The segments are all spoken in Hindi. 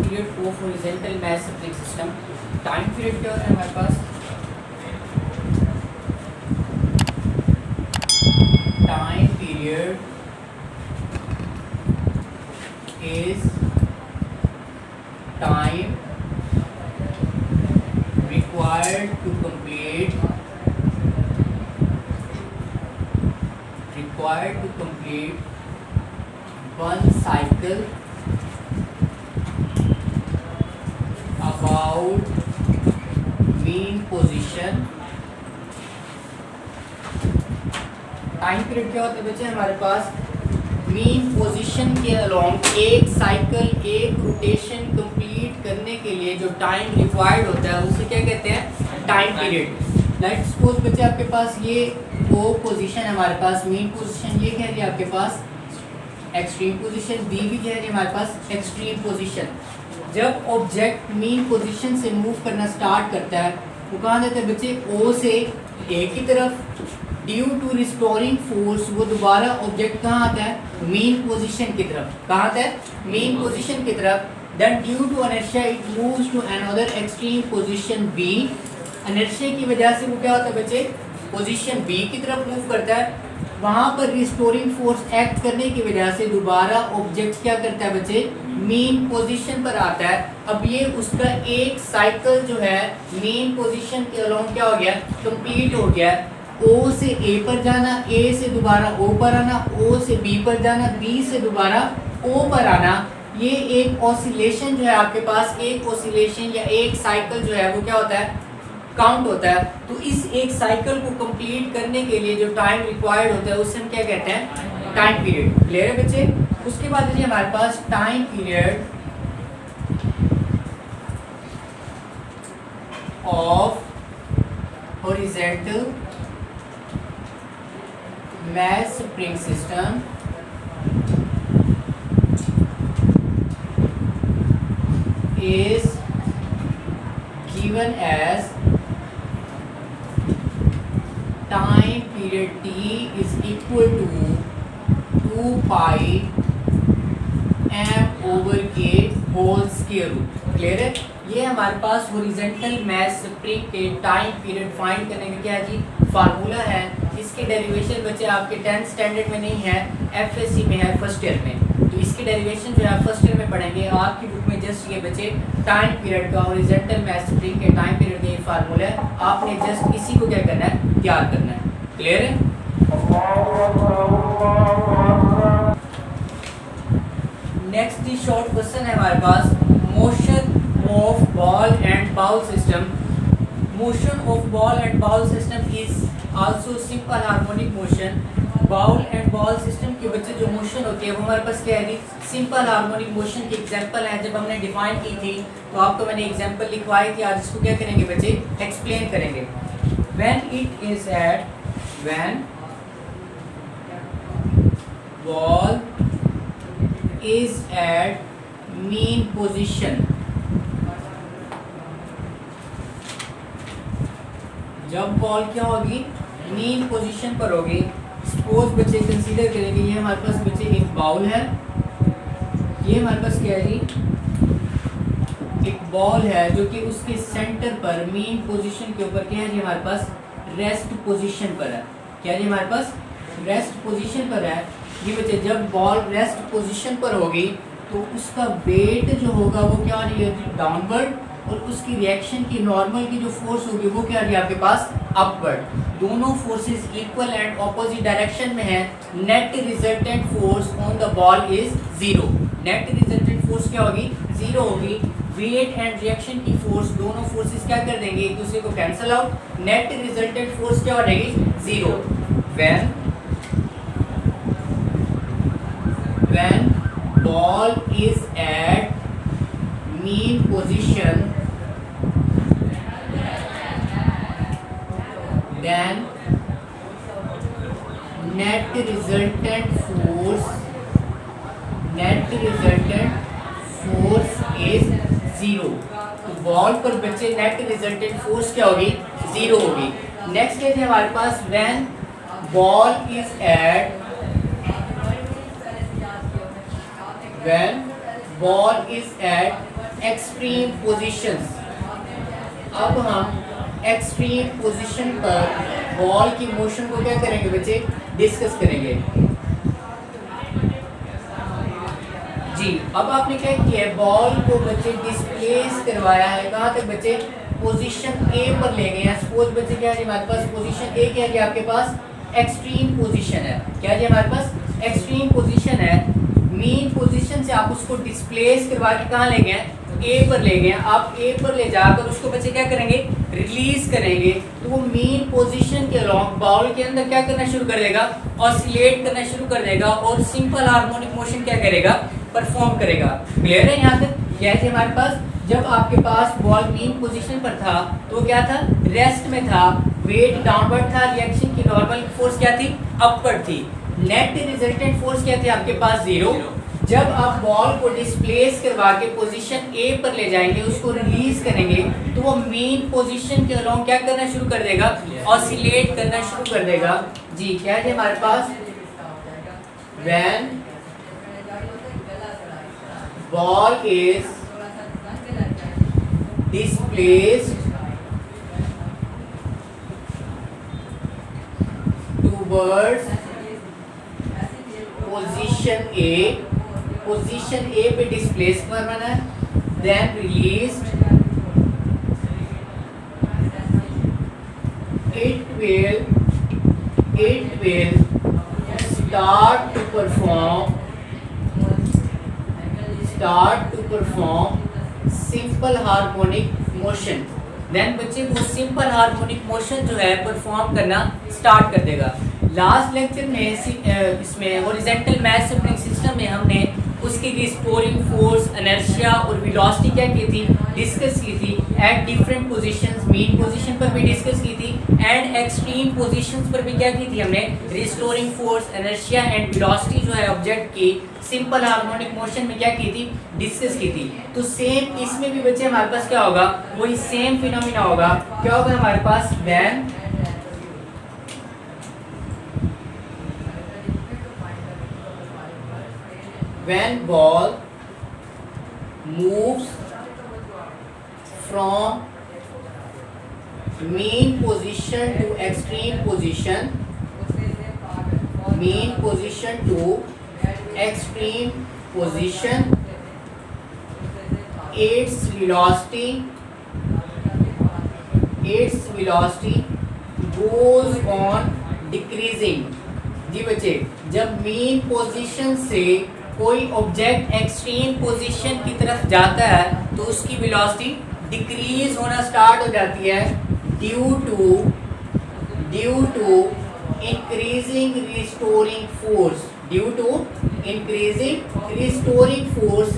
Period of horizontal mass spring system. Time period क्या है हमारे पास? Time period is time required to complete one cycle about mean position। Time period क्या होता है बच्चे हमारे पास? मीन पोजीशन के अलोंग एक साइकिल, एक रोटेशन कंप्लीट करने के लिए जो टाइम रिक्वायर्ड होता है उसे क्या कहते हैं? Time period. लेट्स सपोज बच्चे आपके पास ये वो पोजीशन है हमारे पास, मीन पोजीशन ये कह रही है आपके पास एक्सट्रीम पोजीशन, बी भी कह रही है हमारे पास एक्सट्रीम पोजीशन। जब ऑब्जेक्ट मीन पोजीशन से मूव करना स्टार्ट करता है वो कहाँ जाता है बच्चे? ओ से ए की तरफ। ड्यू टू रिस्टोरिंग फोर्स वो दोबारा ऑब्जेक्ट कहाँ आता है? मीन पोजीशन की तरफ। कहाँ आता है? मीन पोजीशन की तरफ। Then due to inertia it moves to another extreme position B. Inertia की वजह से वो क्या होता है बच्चे? पोजीशन बी की तरफ मूव करता है। वहाँ पर रिस्टोरिंग फोर्स एक्ट करने की वजह से दोबारा ऑब्जेक्ट क्या करता है बच्चे? मीन पोजीशन पर आता है। अब ये उसका एक साइकिल जो है मीन पोजीशन के अलोंग क्या हो गया? कंप्लीट हो गया। ओ से ए पर जाना, ए से दोबारा ओ पर आना, ओ से बी पर जाना, बी से दोबारा ओ पर आना। ये एक ऑसिलेशन जो है आपके पास, एक ऑसिलेशन या एक साइकिल जो है वो क्या होता है? काउंट होता है। तो इस एक साइकिल को कंप्लीट करने के लिए जो टाइम रिक्वायर्ड होता है उसे हम क्या कहते हैं? Time period. क्लियर है बच्चे? उसके बाद है हमारे पास time period of horizontal mass spring system is given as time period t is equal to 2 pi m over k whole square root। Clear है? ये हमारे पास हॉरिजॉन्टल मैच स्प्रिंग के टाइम पीरियड फाइंड करने का क्या है जी? फार्मूला है। इसके डेरिवेशन बच्चे आपके 10th स्टैंडर्ड में नहीं है, एफएससी में है, फर्स्ट ईयर में। तो इसके डेरिवेशन जो है फर्स्ट ईयर में पढ़ेंगे। आपकी बुक में जस्ट ये बच्चे टाइम पीरियड का हॉरिजॉन्टल मैच स्प्रिंग के टाइम पीरियड का ये फार्मूला है। आपने जस्ट इसी को क्या करना है? तैयार करना है। क्लियर है? नेक्स्ट शॉर्ट क्वेश्चन है हमारे पास, motion of ball and bowl system. Motion of ball and bowl system is also simple harmonic motion. Bowl and ball system के बच्चे जो मोशन होती है वो हमारे पास क्या है? सिंपल हार्मोनिक मोशन की एग्जांपल है। जब हमने डिफाइन की थी तो आपको मैंने एग्जांपल लिखवाई थी। आज इसको क्या करेंगे बच्चे? एक्सप्लेन करेंगे। When it is at when ball is at mean position, जब बॉल क्या होगी? मीन पोजीशन पर होगी। सपोज बच्चे कंसीडर करेंगे ये हमारे पास बच्चे एक बाउल है, ये हमारे पास क्या है जी? एक बॉल है जो कि उसके सेंटर पर मीन पोजीशन के ऊपर क्या है जी? हमारे पास रेस्ट पोजीशन पर है। क्या है जी? हमारे पास रेस्ट पोजीशन पर है। ये बच्चे जब बॉल रेस्ट पोजीशन पर होगी तो उसका वेट जो होगा वो क्या हो रही है? डाउनवर्ड। और उसकी रिएक्शन की नॉर्मल की जो फोर्स होगी वो क्या है आपके पास? अपवर्ड। दोनों forces equal and opposite direction में है। Net resultant force on the ball is 0। Net resultant force क्या होगी? 0 होगी। वेट एंड रिएक्शन की फोर्स, दोनों फोर्सेस क्या कर देंगे? एक दूसरे को cancel out. Net resultant force क्या हो जाएगी? 0। when ball is at mean position, then net resultant force is 0। तो बॉल पर बच्चे नेट रिजल्टेंट फोर्स क्या होगी? 0 होगी। नेक्स्ट है हमारे पास when ball is at ball is eight extreme positions. अब हम एक्सट्रीम पोजीशन पर बॉल की मोशन को क्या करेंगे बच्चे, डिस्कस करेंगे। जी, अब आपने क्या किया है, बॉल को बच्चे डिस्प्लेस करवाया है कहाँ तक बच्चे, पोजीशन ए पर ले गए हैं। सपोज बच्चे क्या है हमारे पास पोजीशन ए, क्या है आपके पास एक्सट्रीम पोजीशन है, क्या है हमारे पास एक्सट्रीम पोजीशन है। मीन पोजीशन से आप उसको डिस्प्लेस करवा के कहाँ ले गए, ए पर ले गए। आप ए पर ले जाकर उसको बच्चे क्या करेंगे, रिलीज करेंगे, तो वो मीन पोजीशन के अलोंग बॉल के अंदर क्या करना शुरू कर देगा, ऑसिलेट करना शुरू कर देगा और सिंपल हार्मोनिक मोशन क्या करेगा, परफॉर्म करेगा। क्लियर है यहाँ तक। जैसे हमारे पास जब आपके पास बॉल मीन पोजीशन पर था तो क्या था, रेस्ट में था, वेट डाउनवर्ड था, रिएक्शन की नॉर्मल फोर्स क्या थी, अपवर्ड थी, नेट रिजल्टेंट फोर्स क्या थी आपके पास, 0। जब आप बॉल को डिस्प्लेस करवा के पोजीशन ए पर ले जाएंगे, उसको रिलीज करेंगे, तो वो मेन पोजीशन के अलोंग क्या करना शुरू कर देगा, ऑसिलेट करना शुरू कर देगा। जी, क्या है हमारे पास, when ball is displaced towards position A, position A पे डिस्प्लेस करना है, then released, it will start to perform simple harmonic motion. Then बच्चे वो सिंपल हार्मोनिक मोशन जो है परफॉर्म करना स्टार्ट कर देगा। लास्ट लेक्चर में इसमें हॉरिजॉन्टल मास स्प्रिंग सिस्टम में हमने उसकी रिस्टोरिंग फोर्स, इनर्शिया और वेलोसिटी क्या की थी, डिस्कस की थी। At different positions, mean position पर भी डिस्कस की थी एंड एक्सट्रीम पोजीशंस पर भी क्या की थी हमने, restoring force, inertia and velocity जो है ऑब्जेक्ट की सिंपल हार्मोनिक मोशन में क्या की थी, डिस्कस की थी। तो सेम इसमें भी बच्चे हमारे पास क्या होगा, वही सेम फिनोमिना होगा। क्या होगा हमारे पास, when ball moves from mean position to extreme position, mean position to extreme position, its velocity goes on decreasing। जी बच्चे, जब मीन पोजीशन से कोई ऑब्जेक्ट एक्सट्रीम पोजीशन की तरफ जाता है तो उसकी वेलोसिटी डिक्रीज होना स्टार्ट हो जाती है due to increasing restoring force,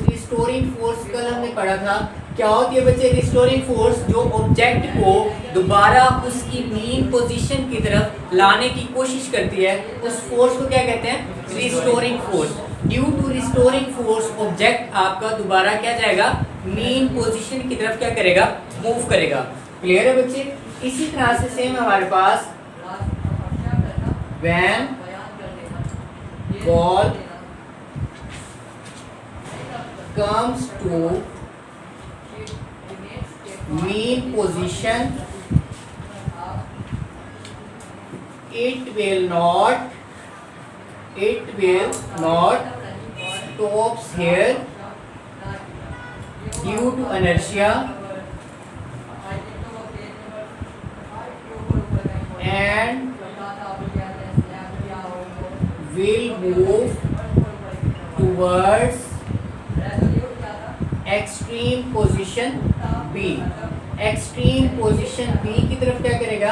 restoring force कल हमने पढ़ा था। क्या होती है बच्चे रिस्टोरिंग फोर्स, जो ऑब्जेक्ट को दोबारा उसकी मीन पोजीशन की तरफ लाने की कोशिश करती है, उस फोर्स को क्या कहते हैं, restoring force. Due to restoring force object आपका दोबारा क्या जाएगा, मीन पोजीशन की तरफ क्या करेगा, मूव करेगा। क्लियर है बच्चे। इसी तरह से सेम हमारे पास when ball comes to mean position, it will not stops here due to inertia and will move towards extreme position B. Extreme position B की तरफ क्या करेगा,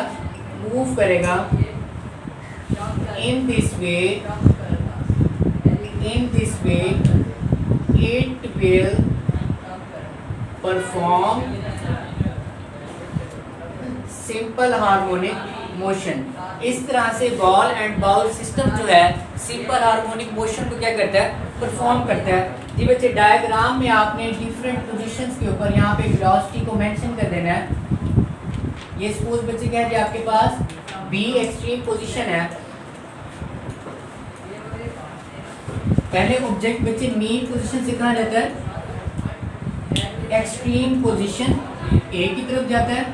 मूव करेगा। In this way it will perform simple harmonic motion. इस तरह से बॉल एंड बाउल सिस्टम जो है सिंपल हार्मोनिक मोशन को क्या करता है, परफॉर्म करता है। जी बच्चे, डायग्राम में आपने डिफरेंट पोजीशंस के ऊपर यहाँ पे वेलोसिटी को मेंशन कर देना है। ये सपोज बच्चे क्या है जी आपके पास बी एक्सट्रीम पोजीशन है। पहले ऑब्जेक्ट बच्चे मीन पोजीशन से कहाँ जाता है, एक्सट्रीम पोजीशन ए की तरफ जाता है,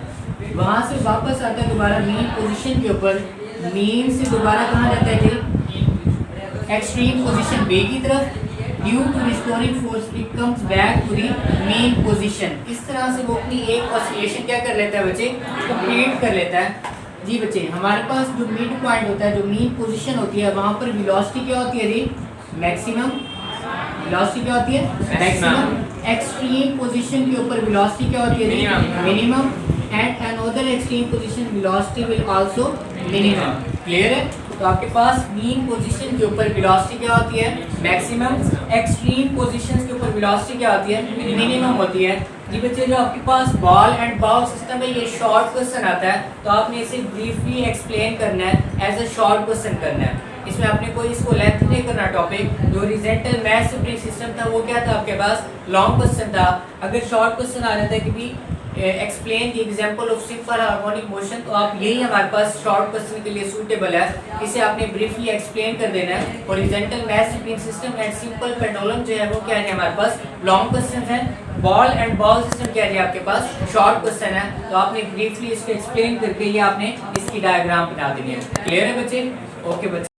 वहां से वापस आता है दोबारा मीन पोजीशन के ऊपर, मीन से दोबारा कहाँ जाता है जी एक्सट्रीम पोजीशन बी की तरफ, due to restoring force it comes back to the mean position. इस तरह से वो अपनी एक ऑसिलेशन क्या कर लेता है बच्चे, कंप्लीट कर लेता है। जी बच्चे हमारे पास जो मिड पॉइंट होता है, जो मीन पोजीशन होती है, वहाँ पर वेलोसिटी क्या होती है जी मैक्सिमम, वेलोसिटी क्या होती है मैक्सिमम। एक्सट्रीम पोजीशन के ऊपर वेलोसिटी क्या होती है जी minimum, and another extreme position velocity will also minimum. Clear है? तो आपके पास मीन पोजीशन के ऊपर वेलोसिटी क्या होती है मैक्सिमम, एक्सट्रीम पोजीशंस के ऊपर वेलोसिटी क्या होती है मिनिमम होती है। जी बच्चे जो आपके पास बॉल एंड बाउल सिस्टम है, ये शॉर्ट क्वेश्चन आता है, तो आपने इसे ब्रीफली एक्सप्लेन करना है, एज अ शॉर्ट क्वेश्चन करना है। इसमें आपने कोई इसको लेंथ नहीं करना टॉपिक। जो हॉरिजॉन्टल मैथ स्प्रिंग सिस्टम था वो क्या था आपके पास लॉन्ग क्वेश्चन था। अगर शॉर्ट क्वेश्चन आ जाता है कि भी explain the example of simple harmonic motion, तो आप यही हमारे पास शॉर्ट क्वेश्चन के लिए सूटेबल है, इसे आपने ब्रीफली एक्सप्लेन कर देना है। Horizontal math spring system and simple pendulum जो है वो क्या है हमारे पास लॉन्ग क्वेश्चन है। बॉल एंड बॉल सिस्टम क्या है आपके पास शॉर्ट क्वेश्चन है, तो आपने ब्रीफली इसको एक्सप्लेन करके ये आपने इसकी डायग्राम बना देनी है। क्लियर है बच्चे? ओके बच्चे।